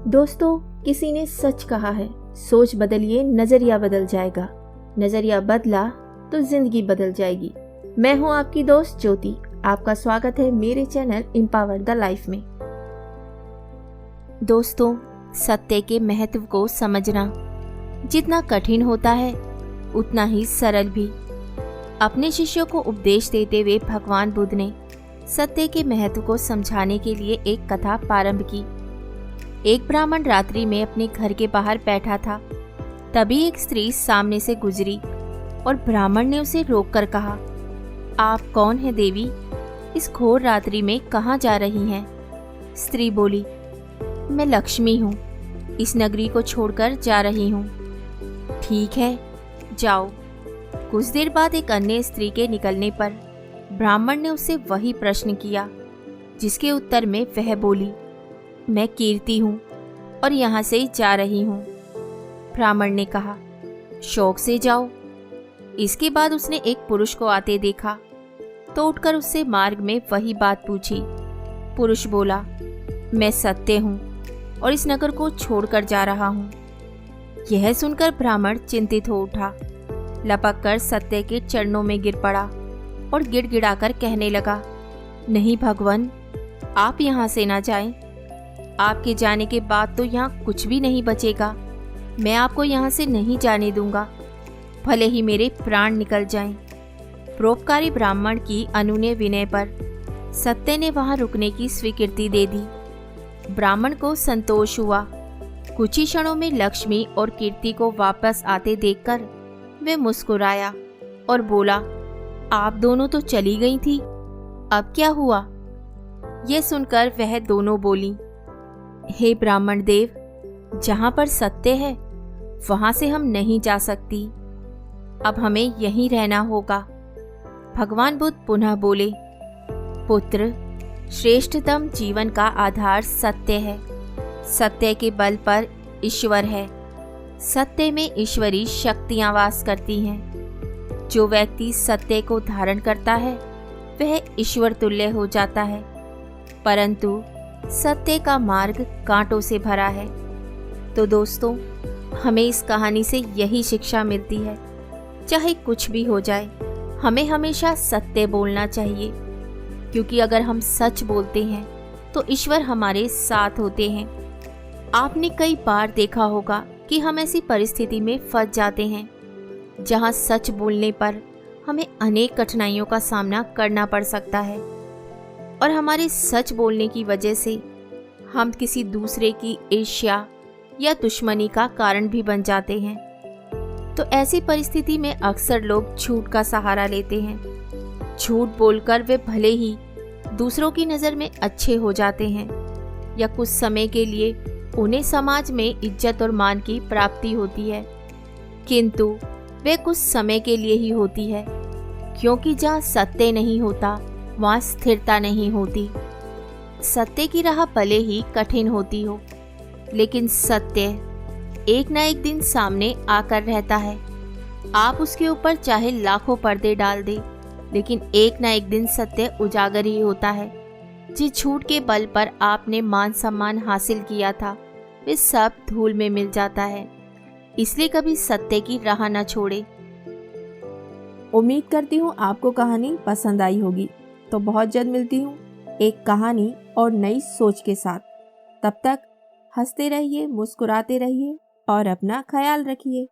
दोस्तों, किसी ने सच कहा है, सोच बदलिए नजरिया बदल जाएगा। नजरिया बदला तो जिंदगी बदल जाएगी। मैं हूं आपकी दोस्त ज्योति। आपका स्वागत है मेरे चैनल एम्पावर द लाइफ में। दोस्तों, सत्य के महत्व को समझना जितना कठिन होता है उतना ही सरल भी। अपने शिष्यों को उपदेश देते हुए भगवान बुद्ध ने सत्य के महत्व को समझाने के लिए एक कथा प्रारंभ की। एक ब्राह्मण रात्रि में अपने घर के बाहर बैठा था। तभी एक स्त्री सामने से गुजरी और ब्राह्मण ने उसे रोककर कहा, आप कौन है देवी? इस घोर रात्रि में कहाँ जा रही हैं? स्त्री बोली, मैं लक्ष्मी हूँ, इस नगरी को छोड़कर जा रही हूँ। ठीक है, जाओ। कुछ देर बाद एक अन्य स्त्री के निकलने पर ब्राह्मण ने उससे वही प्रश्न किया, जिसके उत्तर में वह बोली, मैं कीर्ति हूँ और यहाँ से जा रही हूँ। ब्राह्मण ने कहा, शौक से जाओ। इसके बाद उसने एक पुरुष को आते देखा तो उठकर उससे मार्ग में वही बात पूछी। पुरुष बोला, मैं सत्य हूँ और इस नगर को छोड़कर जा रहा हूँ। यह सुनकर ब्राह्मण चिंतित हो उठा, लपककर सत्य के चरणों में गिर पड़ा और गिड़गिड़ाकर कहने लगा, नहीं भगवान, आप यहाँ से ना जाएं। आपके जाने के बाद तो यहाँ कुछ भी नहीं बचेगा। मैं आपको यहाँ से नहीं जाने दूंगा, भले ही मेरे प्राण निकल जाएं। परोपकारी ब्राह्मण की अनुनय विनय पर सत्य ने वहाँ रुकने की स्वीकृति दे दी। ब्राह्मण को संतोष हुआ। कुछ ही क्षणों में लक्ष्मी और कीर्ति को वापस आते देखकर वह मुस्कुराया और बोला, आप दोनों तो चली गई थी, अब क्या हुआ? यह सुनकर वह दोनों बोली, हे ब्राह्मण देव, जहाँ पर सत्य है वहाँ से हम नहीं जा सकती, अब हमें यहीं रहना होगा। भगवान बुद्ध पुनः बोले, पुत्र, श्रेष्ठतम जीवन का आधार सत्य है। सत्य के बल पर ईश्वर है। सत्य में ईश्वरी शक्तियाँ वास करती हैं। जो व्यक्ति सत्य को धारण करता है वह ईश्वर तुल्य हो जाता है। परंतु सत्य का मार्ग कांटों से भरा है। तो दोस्तों, हमें इस कहानी से यही शिक्षा मिलती है, चाहे कुछ भी हो जाए, हमें हमेशा सत्य बोलना चाहिए, क्योंकि अगर हम सच बोलते हैं तो ईश्वर हमारे साथ होते हैं। आपने कई बार देखा होगा कि हम ऐसी परिस्थिति में फंस जाते हैं जहां सच बोलने पर हमें अनेक कठिनाइयों का सामना करना पड़ सकता है, और हमारे सच बोलने की वजह से हम किसी दूसरे की ईर्ष्या या दुश्मनी का कारण भी बन जाते हैं। तो ऐसी परिस्थिति में अक्सर लोग झूठ का सहारा लेते हैं। झूठ बोलकर वे भले ही दूसरों की नज़र में अच्छे हो जाते हैं या कुछ समय के लिए उन्हें समाज में इज्जत और मान की प्राप्ति होती है, किंतु वे कुछ समय के लिए ही होती है, क्योंकि जहाँ सत्य नहीं होता वहाँ स्थिरता नहीं होती। सत्य की राह भले ही कठिन होती हो, लेकिन सत्य एक न एक दिन सामने आकर रहता है। आप उसके ऊपर चाहे लाखों पर्दे डाल दें, लेकिन एक न एक दिन सत्य उजागर ही होता है। जिस झूठ के बल पर आपने मान सम्मान हासिल किया था वे सब धूल में मिल जाता है। इसलिए कभी सत्य की राह न छोड़े। उम्मीद करती हूँ आपको कहानी पसंद आई होगी। तो बहुत जल्द मिलती हूँ एक कहानी और नई सोच के साथ। तब तक हंसते रहिए, मुस्कुराते रहिए और अपना ख्याल रखिए।